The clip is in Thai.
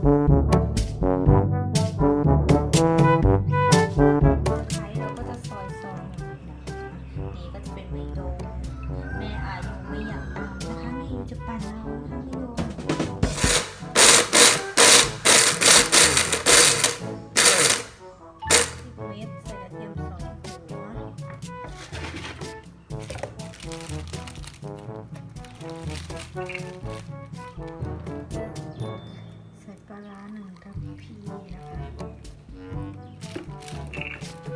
ไข่เราก็จะซอยๆนี่ก็จะเป็นมะยมแม่อายุไม่อยากตามนะคะแม่อายุจะปั่นเรานะคะมะยม10 เม็ดใส่กระเทียม2 หัวใส่ปลาร้า1 ทัพพีนะคะ